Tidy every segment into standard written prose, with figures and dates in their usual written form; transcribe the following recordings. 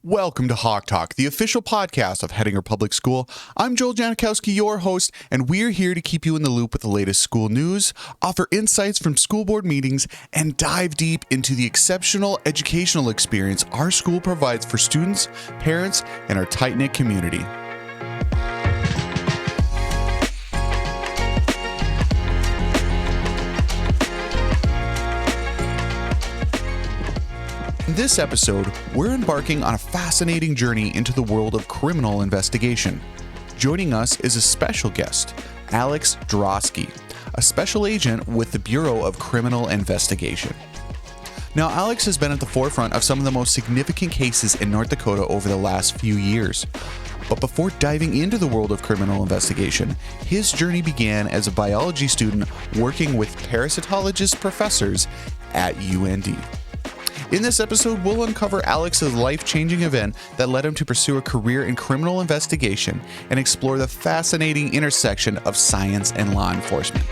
Welcome to Hawk Talk, the official podcast of Hettinger Public School. I'm Joel Janikowski, your host, and we're here to keep you in the loop with the latest school news, offer insights from school board meetings, and dive deep into the exceptional educational experience our school provides for students, parents, and our tight-knit community. In this episode, we're embarking on a fascinating journey into the world of criminal investigation. Joining us is a special guest, Alex Droske, a special agent with the Bureau of Criminal Investigation. Now, Alex has been at the forefront of some of the most significant cases in North Dakota over the last few years. But before diving into the world of criminal investigation, his journey began as a biology student working with parasitologist professors at UND. In this episode, we'll uncover Alex's life-changing event that led him to pursue a career in criminal investigation and explore the fascinating intersection of science and law enforcement.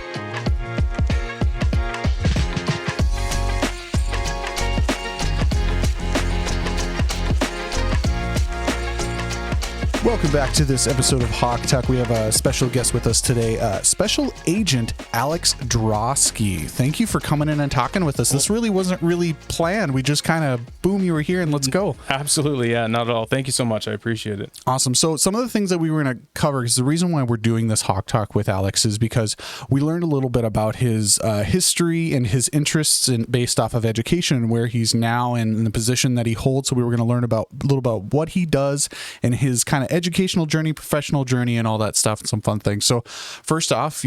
Welcome back to this episode of Hawk Talk. We have a special guest with us today, Special Agent Alex Droske. Thank you for coming in and talking with us. This really wasn't really planned. We just kind of, boom, you were here and let's go. Absolutely. Yeah, not at all. Thank you so much. I appreciate it. Awesome. So some of the things that we were going to cover, because the reason why we're doing this Hawk Talk with Alex is because we learned a little bit about his history and his interests based off of education and where he's now and the position that he holds. So we were going to learn a little about what he does and his kind of educational journey, professional journey, and all that stuff, and some fun things. So first off,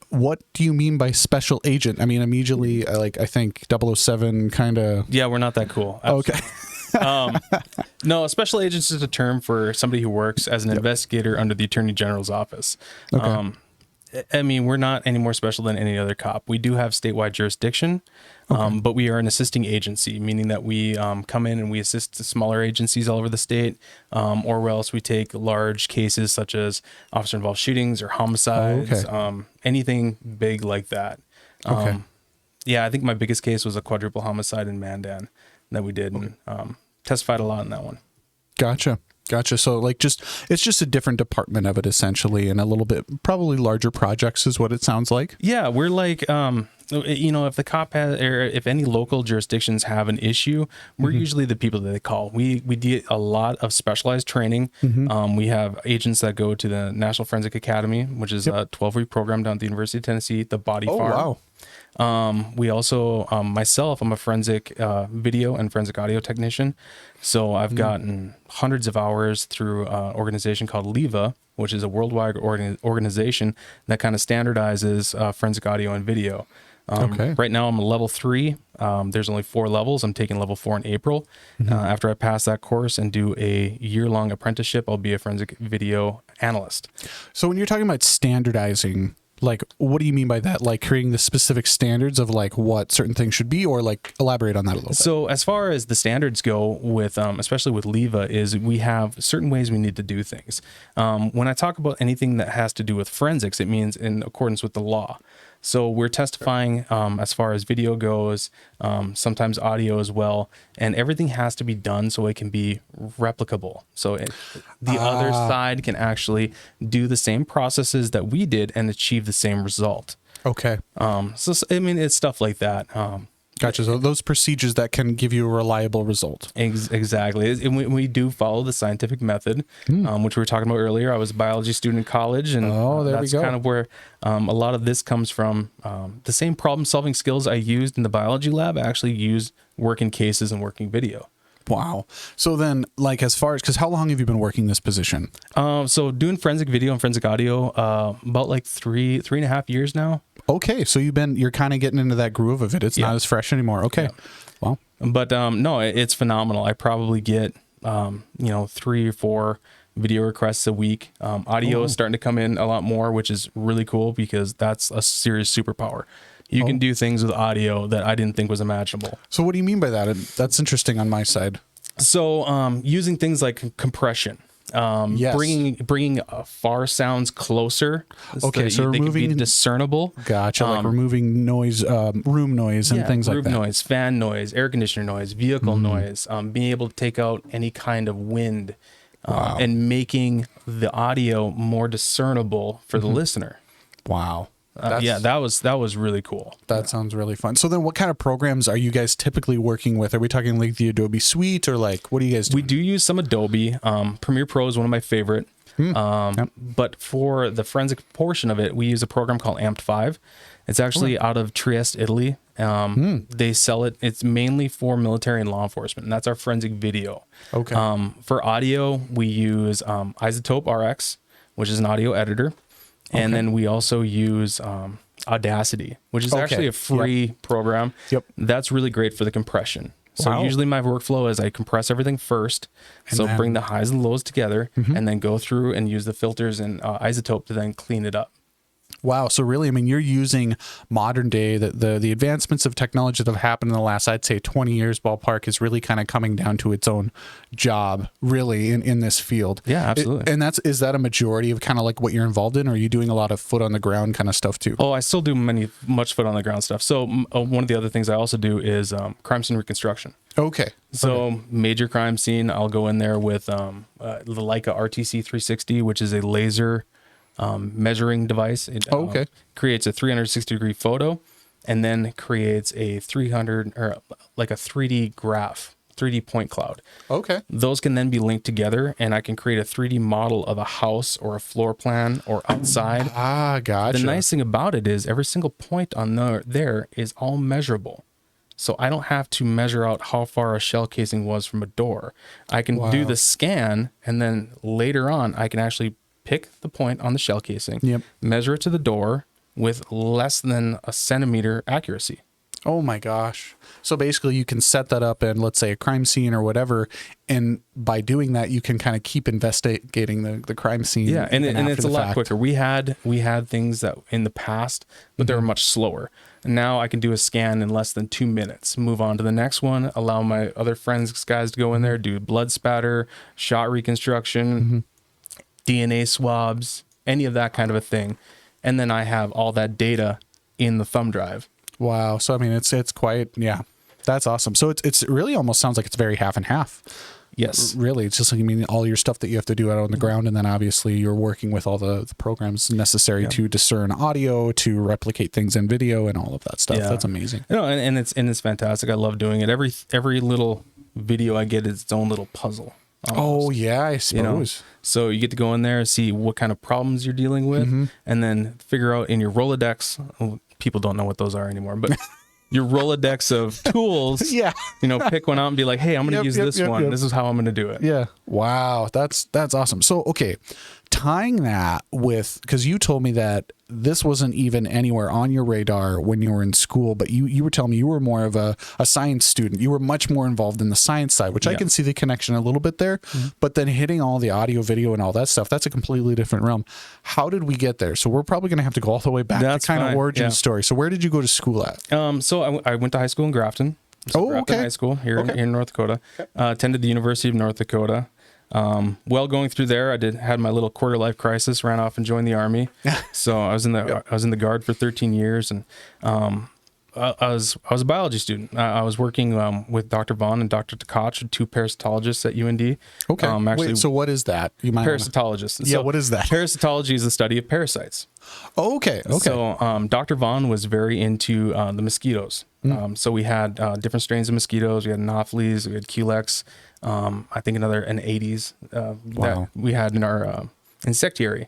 what do you mean by special agent? I mean, immediately, I think 007 kind of... Yeah, we're not that cool. Absolutely. Okay. No, a special agent is a term for somebody who works as an investigator under the Attorney General's office. Okay. I mean, we're not any more special than any other cop. We do have statewide jurisdiction, but we are an assisting agency, meaning that we come in and we assist smaller agencies all over the state, or else we take large cases such as officer-involved shootings or homicides, anything big like that. Yeah, I think my biggest case was a quadruple homicide in Mandan that we did, and testified a lot in that one. Gotcha. So it's just a different department of it essentially, and a little bit probably larger projects is what it sounds like. Yeah, we're like, if the cop has, or if any local jurisdictions have an issue, we're usually the people that they call. We do a lot of specialized training. We have agents that go to the National Forensic Academy, which is a 12-week program down at the University of Tennessee, the Body Farm. Wow. We also, myself, I'm a forensic video and forensic audio technician. So I've gotten hundreds of hours through an organization called LEVA, which is a worldwide organization that kind of standardizes forensic audio and video. Right now I'm a level 3. There's only 4 levels. I'm taking level 4 in April. After I pass that course and do a year-long apprenticeship, I'll be a forensic video analyst. So when you're talking about standardizing, what do you mean by that? Like creating the specific standards of what certain things should be, or elaborate on that a little bit. So as far as the standards go with, especially with LEVA, is we have certain ways we need to do things. When I talk about anything that has to do with forensics, it means in accordance with the law. So we're testifying as far as video goes, sometimes audio as well, and everything has to be done so it can be replicable. So the other side can actually do the same processes that we did and achieve the same result. Okay. So I mean, it's stuff like that. Gotcha. So those procedures that can give you a reliable result. Exactly. And we do follow the scientific method, which we were talking about earlier. I was a biology student in college, and that's kind of where a lot of this comes from. The same problem-solving skills I used in the biology lab, I actually use working cases and working video. Wow. So then, as far as, because how long have you been working this position? So doing forensic video and forensic audio, about 3.5 years now. Okay. So you're kind of getting into that groove of it. It's not as fresh anymore. Okay. Yeah. Well, but no, it's phenomenal. I probably get, 3 or 4 video requests a week. Audio is starting to come in a lot more, which is really cool because that's a serious superpower. You can do things with audio that I didn't think was imaginable. So what do you mean by that? That's interesting on my side. So using things like compression. Yes. bringing far sounds closer. Okay, so they can removing be discernible. Gotcha, like removing noise, room noise, and things like Room that. noise, fan noise, air conditioner noise, vehicle noise. Being able to take out any kind of wind, and making the audio more discernible for the listener. Wow. That was really cool. That sounds really fun. So then what kind of programs are you guys typically working with? Are we talking like the Adobe Suite, or like, what do you guys do? We do use some Adobe. Premiere Pro is one of my favorite. But for the forensic portion of it, we use a program called Amped 5. It's actually out of Trieste, Italy. They sell it. It's mainly for military and law enforcement, and that's our forensic video. Okay. For audio, we use Isotope RX, which is an audio editor. And then we also use Audacity, which is actually a free program. Yep. That's really great for the compression. So usually my workflow is I compress everything first. So bring the highs and lows together, and then go through and use the filters and Isotope to then clean it up. Wow. So really, I mean, you're using modern day, the advancements of technology that have happened in the last, I'd say 20 years ballpark, is really kind of coming down to its own job, really, in this field. Yeah, absolutely. Is that a majority of kind of like what you're involved in, or are you doing a lot of foot on the ground kind of stuff too? Oh, I still do much foot on the ground stuff. So one of the other things I also do is crime scene reconstruction. Okay. So major crime scene, I'll go in there with the Leica RTC 360, which is a laser measuring device. It creates a 360-degree photo, and then creates a 300 or like a 3D graph, 3D point cloud. Okay. Those can then be linked together, and I can create a 3D model of a house or a floor plan or outside. Gotcha. The nice thing about it is every single point on there is all measurable. So I don't have to measure out how far a shell casing was from a door. I can do the scan, and then later on, I can actually pick the point on the shell casing, measure it to the door with less than a centimeter accuracy. Oh my gosh. So basically you can set that up in, let's say, a crime scene or whatever, and by doing that you can kind of keep investigating the crime scene. Yeah, and it's a lot quicker. We had things that in the past, but they were much slower. And now I can do a scan in less than 2 minutes, move on to the next one, allow my other forensics guys to go in there, do blood spatter, shot reconstruction, DNA swabs, any of that kind of a thing. And then I have all that data in the thumb drive. Wow. So, I mean, it's quite, that's awesome. So it's really almost sounds like it's very half and half. Yes. Really. It's just like, I mean, all your stuff that you have to do out on the ground. And then obviously you're working with all the programs necessary to discern audio, to replicate things in video and all of that stuff. That's amazing. You know, and it's fantastic. I love doing it. Every little video I get is its own little puzzle. Almost. Oh yeah, I suppose. You know? So you get to go in there, see what kind of problems you're dealing with, and then figure out in your Rolodex. People don't know what those are anymore, but your Rolodex of tools. Pick one out and be like, hey, I'm going to use this one. This is how I'm going to do it. Yeah. Wow. That's awesome. So, okay. Tying that with, because you told me that this wasn't even anywhere on your radar when you were in school, but you were telling me you were more of a science student. You were much more involved in the science side, which I can see the connection a little bit there, but then hitting all the audio, video, and all that stuff, that's a completely different realm. How did we get there? So we're probably going to have to go all the way back to kind of origin story. So where did you go to school at? So I went to high school in Grafton. Grafton High School here in North Dakota. Attended the University of North Dakota. Going through there, I had my little quarter life crisis, ran off and joined the Army. So I was in the Guard for 13 years, and I was a biology student. I was working with Dr. Vaughn and Dr. Tkach, two parasitologists at UND. Okay. Wait, so what is that? You might parasitologists. Yeah, so what is that? Parasitology is the study of parasites. Oh, okay. So Dr. Vaughn was very into the mosquitoes. So we had different strains of mosquitoes. We had Anopheles, we had Culex, I think an Aedes that we had in our insectary.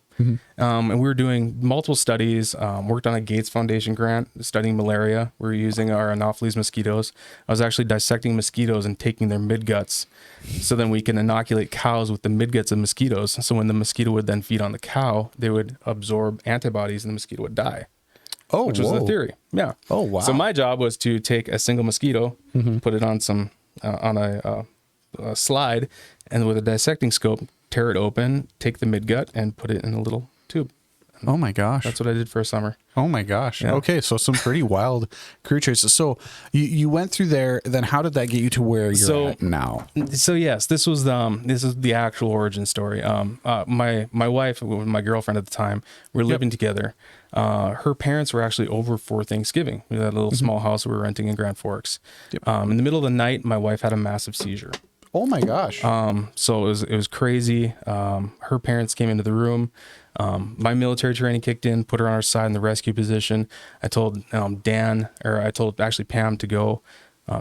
And we were doing multiple studies, worked on a Gates Foundation grant studying malaria. We were using our Anopheles mosquitoes. I was actually dissecting mosquitoes and taking their midguts, so then we can inoculate cows with the midguts of mosquitoes. So when the mosquito would then feed on the cow, they would absorb antibodies and the mosquito would die. Oh, which was the theory. Yeah. Oh, wow. So my job was to take a single mosquito, put it on a slide, and with a dissecting scope, tear it open, take the midgut, and put it in a little tube. Oh my gosh. That's what I did for a summer. Oh my gosh. Yeah. Okay. So some pretty wild career choices. So you went through there, then how did that get you to where you're at now? So yes, this is the actual origin story. My wife, my girlfriend at the time, we were living together. Her parents were actually over for Thanksgiving. We had a little small house we were renting in Grand Forks. In the middle of the night, my wife had a massive seizure. Oh my gosh. So it was crazy. Her parents came into the room. My military training kicked in, put her on our side in the rescue position. I told I told actually Pam to go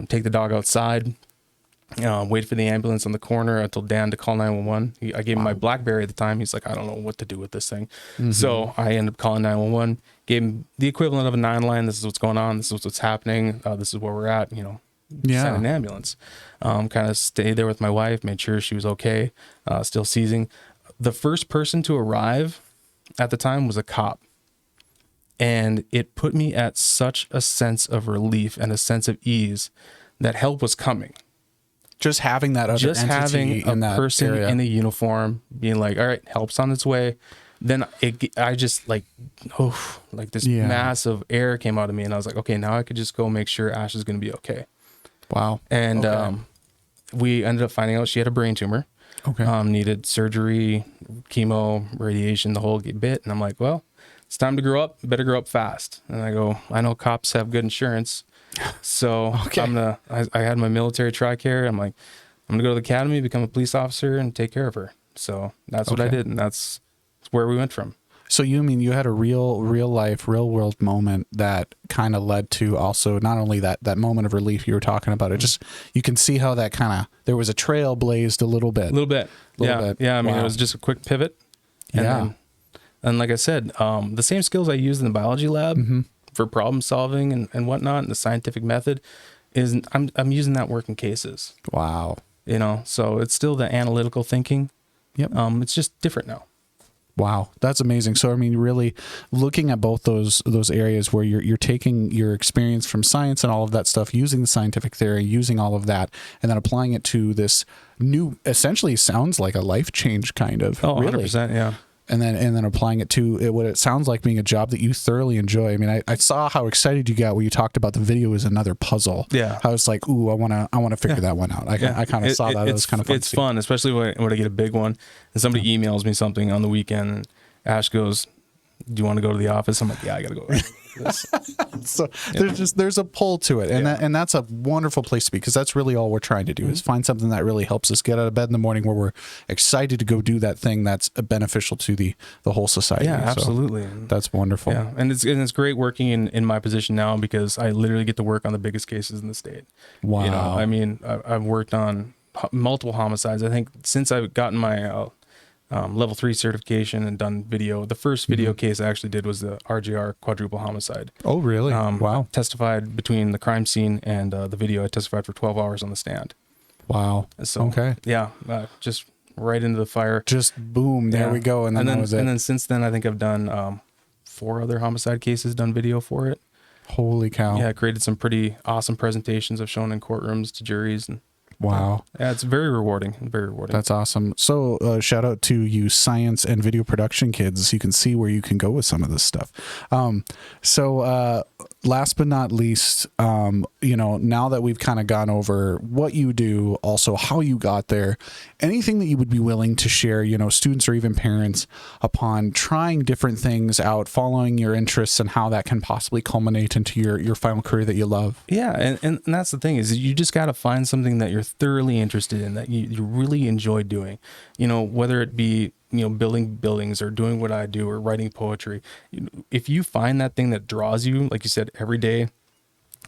take the dog outside, wait for the ambulance on the corner. I told Dan to call 911. I gave him my BlackBerry at the time. He's like, I don't know what to do with this thing. So I ended up calling 911, gave him the equivalent of a 9-line. This is what's going on. This is what's happening. This is where we're at, send an ambulance. Kind of stayed there with my wife, made sure she was okay, still seizing. The first person to arrive at the time was a cop. And it put me at such a sense of relief and a sense of ease that help was coming. Just having that other Just having a person in a uniform being like, all right, help's on its way. Then I just this massive air came out of me. And I was like, okay, now I could just go make sure Ash is going to be okay. Wow. And we ended up finding out she had a brain tumor. Okay. Needed surgery, chemo, radiation, the whole bit. And I'm like, well, it's time to grow up. Better grow up fast. And I go, I know cops have good insurance. So I had my military TRICARE. I'm like, I'm gonna go to the academy, become a police officer, and take care of her. So that's what I did, and that's where we went from. So you had a real life, real world moment that kind of led to also not only that moment of relief you were talking about. It just, you can see how that kind of, there was a trail blazed a little bit. Yeah. I mean, it was just a quick pivot. And like I said, the same skills I used in the biology lab for problem solving and whatnot, and the scientific method is I'm using that work in cases. Wow. So it's still the analytical thinking. Yep. It's just different now. Wow, that's amazing. So, I mean, really looking at both those areas where you're taking your experience from science and all of that stuff, using the scientific theory, using all of that, and then applying it to this new, essentially sounds like a life change kind of. Oh, really. 100%, yeah. And then applying it to what it sounds like being a job that you thoroughly enjoy. I mean, I saw how excited you got when you talked about the video is another puzzle. Yeah. I was like, ooh, I want to figure that one out. I kind of saw that. It was kind of fun. It's fun, especially when I get a big one and somebody emails me something on the weekend and Ash goes, do you want to go to the office? I'm like, yeah, I got to go. So there's a pull to it. And that's a wonderful place to be, because that's really all we're trying to do is find something that really helps us get out of bed in the morning where we're excited to go do that thing that's beneficial to the whole society. Yeah, absolutely. So that's wonderful. Yeah. And it's great working in my position now, because I literally get to work on the biggest cases in the state. Wow. I mean, I've worked on multiple homicides. I think since I've gotten my level 3 certification and done video. The first video case I actually did was the RJR quadruple homicide. Oh, really? Wow. Testified between the crime scene and the video. I testified for 12 hours on the stand. Wow. So, okay. Yeah, just right into the fire. Just boom, there we go. And then that was it. And then since then, I think I've done 4 other homicide cases, done video for it. Holy cow. Yeah, I created some pretty awesome presentations I've shown in courtrooms to juries. And wow. Yeah, it's very rewarding. Very rewarding. That's awesome. So shout out to you science and video production kids. You can see where you can go with some of this stuff. So last but not least, now that we've kind of gone over what you do, also how you got there, anything that you would be willing to share, students or even parents upon trying different things out, following your interests, and how that can possibly culminate into your final career that you love. Yeah. And that's the thing, is you just got to find something that you're thoroughly interested in, that you really enjoy doing, whether it be, building buildings or doing what I do or writing poetry. If you find that thing that draws you, like you said, every day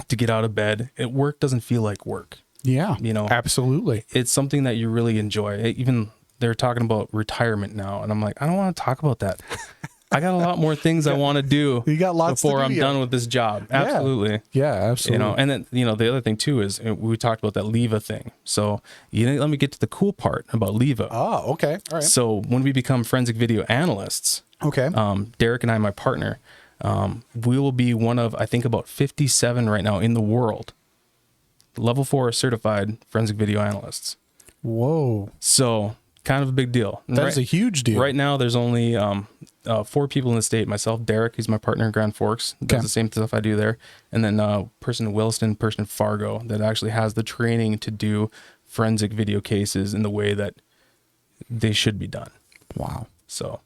to get out of bed, work doesn't feel like work. Yeah, absolutely. It's something that you really enjoy. Even they're talking about retirement now, and I'm like, I don't want to talk about that. I got a lot more things I want to do before I'm done with this job. Absolutely. Yeah, absolutely. And then, the other thing too is we talked about that LEVA thing. So let me get to the cool part about LEVA. Oh, okay. All right. So when we become forensic video analysts, okay. Derek and I, my partner, we will be one of, I think, about 57 right now in the world, level 4 certified forensic video analysts. Whoa. So kind of a big deal. That is a huge deal. Right now, there's only 4 people in the state. Myself, Derek, who's my partner in Grand Forks, does the same stuff I do there. And then a person in Williston, person in Fargo that actually has the training to do forensic video cases in the way that they should be done. Wow. So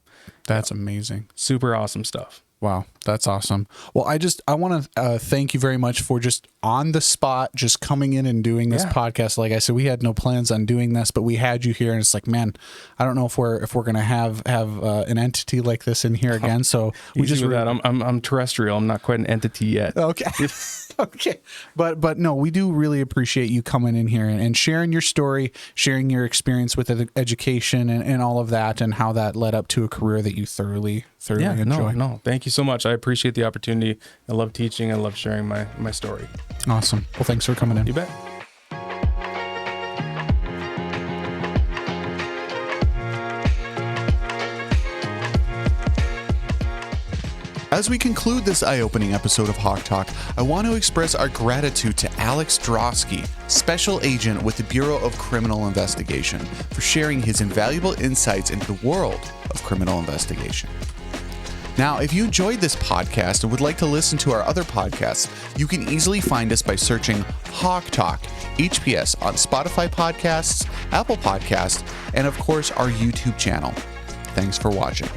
that's amazing. Super awesome stuff. Wow, that's awesome. Well, I want to thank you very much for just on the spot, just coming in and doing this podcast. Like I said, we had no plans on doing this, but we had you here, and it's like, man, I don't know if we're gonna have an entity like this in here again. So we just that. I'm terrestrial. I'm not quite an entity yet. Okay. Okay. But no, we do really appreciate you coming in here and sharing your story, sharing your experience with education and all of that, and how that led up to a career that you thoroughly enjoy. No, thank you so much. I appreciate the opportunity. I love teaching. I love sharing my story. Awesome. Well, thanks for coming in. You bet. As we conclude this eye-opening episode of Hawk Talk, I want to express our gratitude to Alex Droske, Special Agent with the Bureau of Criminal Investigation, for sharing his invaluable insights into the world of criminal investigation. Now, if you enjoyed this podcast and would like to listen to our other podcasts, you can easily find us by searching Hawk Talk, HPS, on Spotify Podcasts, Apple Podcasts, and of course our YouTube channel. Thanks for watching.